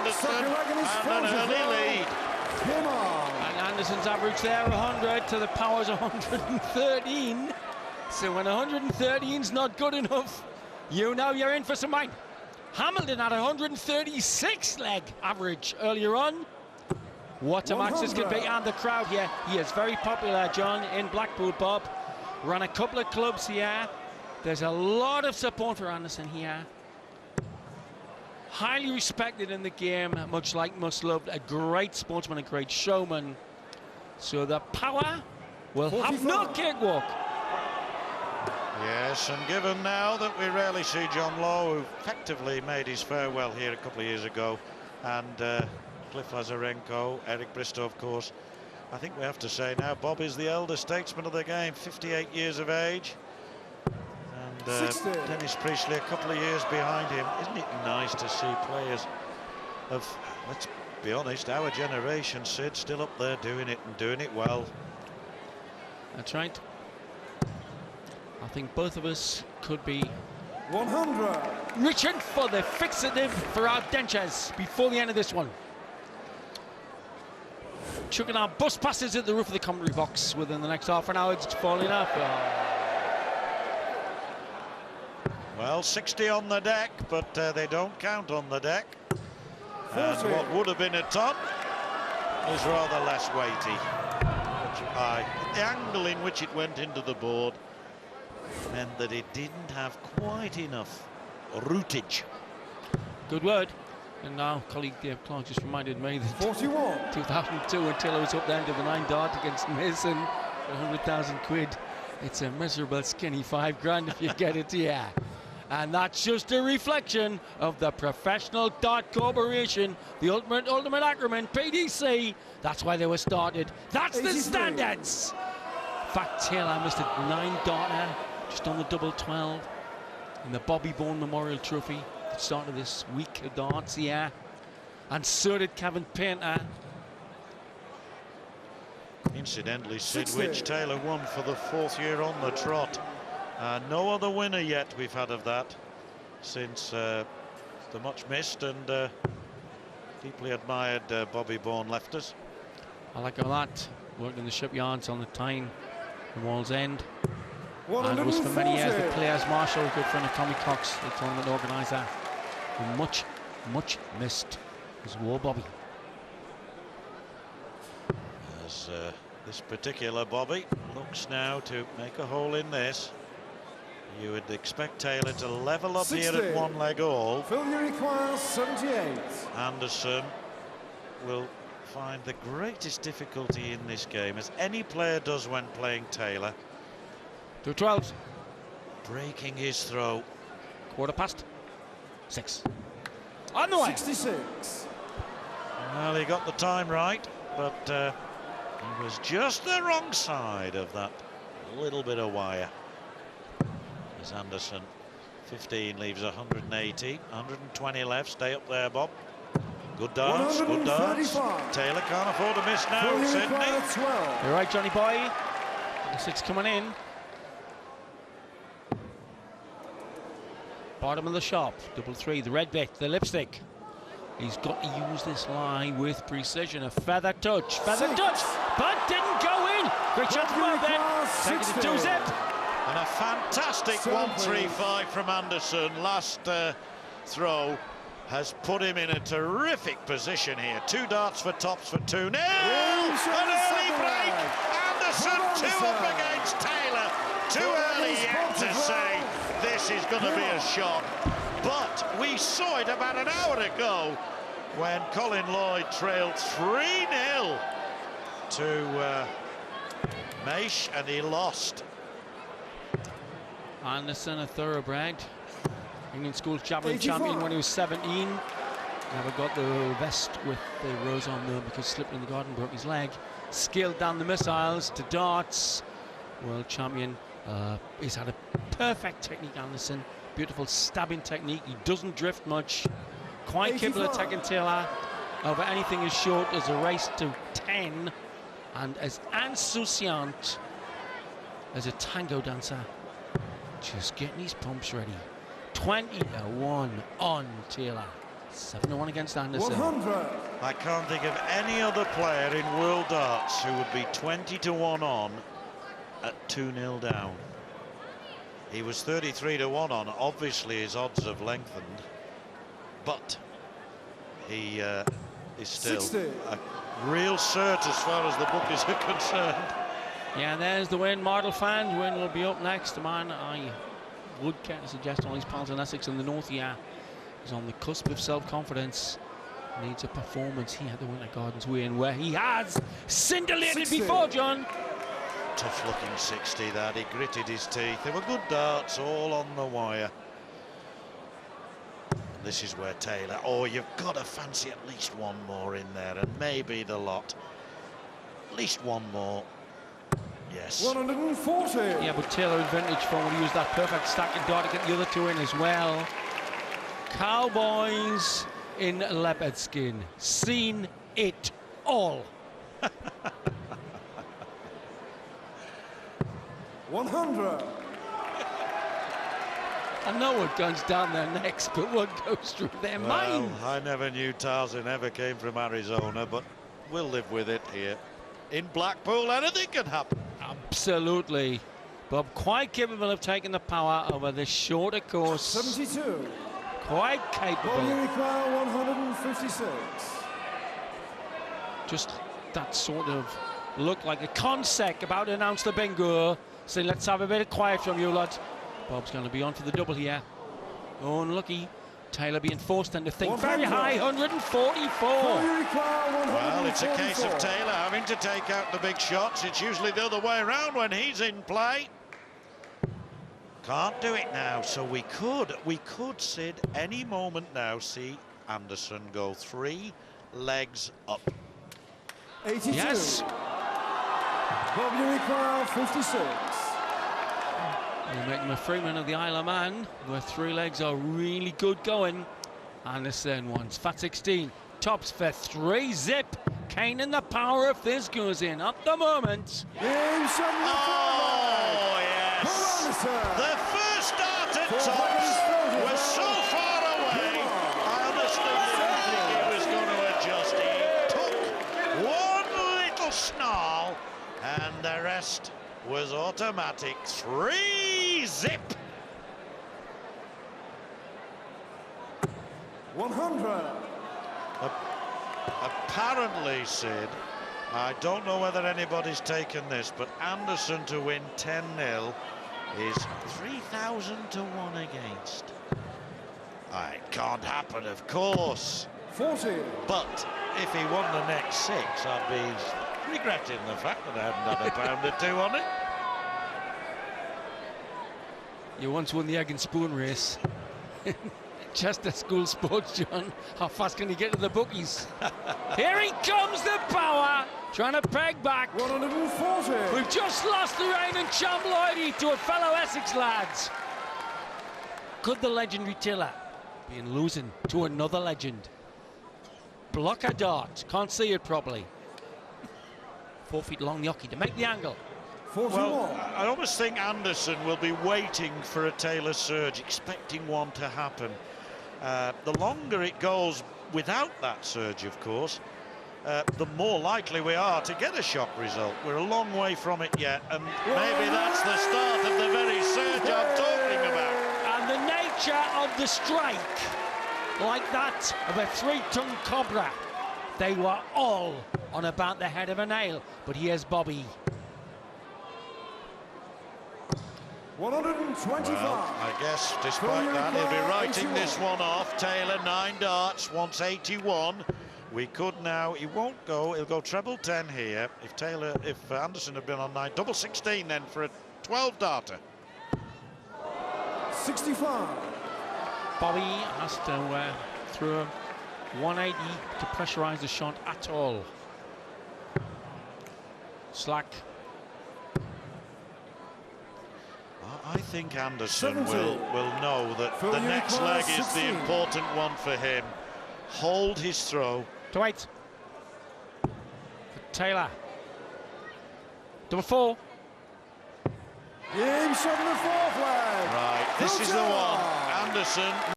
Anderson, and an early lead. And Anderson's average there, 100 to the Powers 113. So when 113's not good enough, you know you're in for some mine. Hamilton had 136 leg average earlier on. What a match this could be, and the crowd here. He is very popular, John, in Blackpool, Bob. Ran a couple of clubs here. There's a lot of support for Anderson here. Highly respected in the game, much like much loved. A great sportsman, a great showman. So the Power will have no cakewalk. Yes, and given now that we rarely see John Law, who effectively made his farewell here a couple of years ago, and Cliff Lazarenko, Eric Bristow, of course, I think we have to say now Bob is the elder statesman of the game, 58 years of age. And Dennis Priestley a couple of years behind him. Isn't it nice to see players of, let's be honest, our generation, Sid, still up there doing it and doing it well. That's right. I think both of us could be 100. reaching for the fixative for our dentures before the end of this one. Chucking our bus passes at the roof of the commentary box within the next half an hour. It's falling off. Well, 60 on the deck, but they don't count on the deck. And what would have been a ton is rather less weighty. The angle in which it went into the board meant that it didn't have quite enough rootage. Good word. And now, colleague Dave Clark just reminded me that 41. 2002, until I was up there to the 9 dart against Mason, 100,000 quid. It's a miserable, skinny 5 grand if you get it here. And that's just a reflection of the Professional Dart Corporation, the ultimate acronym, PDC. That's why they were started. That's the standards. In fact, Taylor missed a 9 darter, just on the double 12 in the Bobby Bourne Memorial Trophy. The start of this week of darts here, and so did Kevin Painter. Incidentally, Sid Witch Taylor won for the 4th year on the trot. No other winner yet we've had of that since the much missed and deeply admired Bobby Bourne left us. I like all that. Worked in the shipyards on the Tyne and Wall's End. And was for many years the players' marshal, a good friend of Tommy Cox, the tournament organiser. Much missed was War Bobby. As this particular Bobby looks now to make a hole in this, you would expect Taylor to level up 60. Here at 1 leg all. Failure requires 78. Anderson will find the greatest difficulty in this game, as any player does when playing Taylor. 2 12s. Breaking his throw. Quarter past 6. On the way. 66. Well, he got the time right, but he was just the wrong side of that little bit of wire. As Anderson, 15 leaves 180, 120 left. Stay up there, Bob. Good dance, good dance. Taylor can't afford to miss now, Sydney. You're right, Johnny boy. The 6 coming in. Bottom of the shop, double 3, the red bit, the lipstick. He's got to use this lie with precision. A feather touch, but didn't go in. Great chance for then. Taking it to 2-zip. And a fantastic 1-3-5 from Anderson. Last throw has put him in a terrific position here. 2 darts for tops for 2-0. An early break. Anderson 2 up against Taylor. Too early yet to say this is going to be a shot. But we saw it about an hour ago when Colin Lloyd trailed 3-0 to Maish, and he lost. Anderson, a thoroughbred. England school javelin champion when he was 17. Never got the vest with the rose on there because he slipped in the garden, broke his leg. Scaled down the missiles to darts. World champion. He's had a perfect technique, Anderson. Beautiful stabbing technique. He doesn't drift much. Quite capable of taking Taylor over anything as short as a race to 10. And as insouciant as a tango dancer. Just getting his pumps ready. 20-1 on Taylor. 7-1 against Anderson. 100. I can't think of any other player in world darts who would be 20-1 on at 2-0 down. He was 33-1 on. Obviously his odds have lengthened, but he is still 60. a real cert as far as the bookies are concerned. Yeah, there's the win. Model fans, win will be up next. The man I would care to suggest all his pals in Essex and the North here is on the cusp of self-confidence. Needs a performance here at the Winter Gardens win, where he has scintillated 60. before, John. Tough looking 60 that. He gritted his teeth. They were good darts, all on the wire. And this is where Taylor, oh, you've got to fancy at least one more in there, and maybe the lot. At least one more. Yes. 140. Yeah, but Taylor in vintage form will use that perfect stacking dart to get the other two in as well. Cowboys in leopard skin. Seen it all. 100. I know what guns down their necks, but what goes through their minds? I never knew Tarzan ever came from Arizona, but we'll live with it here. In Blackpool, anything can happen. Absolutely. Bob quite capable of taking the power over this shorter course. 72. Quite Volume capable. require 156. Just that sort of look like a consec about to announce the bingo. Saying, let's have a bit of quiet from you lot. Bob's going to be on for the double here. Unlucky. Taylor being forced then to think 100. very high, 144. Volume require 144. Well, it's a case of Taylor having to take out the big shots. It's usually the other way around when he's in play. Can't do it now, so we could, Sid, any moment now see Anderson go 3 legs up. 82. Yes. Volume require 56. We'll make him a Freeman of the Isle of Man, where 3 legs are really good going. Anderson wants fat 16. Tops for 3 zip. Kane and the power of this goes in at the moment. Game 74. Oh, yes. The first dart at tops was so far away. I honestly didn't think he was going to adjust. He took one little snarl, and the rest was automatic. 3 zip. 100. Apparently, Sid, I don't know whether anybody's taken this, but Anderson to win 10-0 is 3,000-1 against. It can't happen, of course. 40. But if he won the next 6, I'd be regretting the fact that I hadn't had a pound or 2 on it. You once won the egg and spoon race. Chester School Sports, John. How fast can he get to the bookies? Here he comes, the power, trying to peg back. 140. We've just lost the reigning champ Lloydie to a fellow Essex lads. Could the legendary Taylor be in losing to another legend? Block a dart, can't see it properly. 4 feet long the hockey to make the angle. 41. Well, I almost think Anderson will be waiting for a Taylor surge, expecting one to happen. The longer it goes without that surge, of course, the more likely we are to get a shock result. We're a long way from it yet, and maybe that's the start of the very surge I'm talking about. And the nature of the strike, like that of a 3-ton cobra, they were all on about the head of a nail. But here's Bobby. 125. Well, I guess despite that, he'll be writing this one off. Taylor, 9 darts, wants 81. We could now, he won't go, he'll go treble 10 here. If Anderson had been on 9, double 16 then for a 12-darter. 65. Bobby has to throw 180 to pressurise the shot at all. Slack. I think Anderson 70. will know that the next leg is the important one for him. Hold his throw. To 8. For Taylor. Number 4. Game 74 flag. Right, this is the one. Anderson.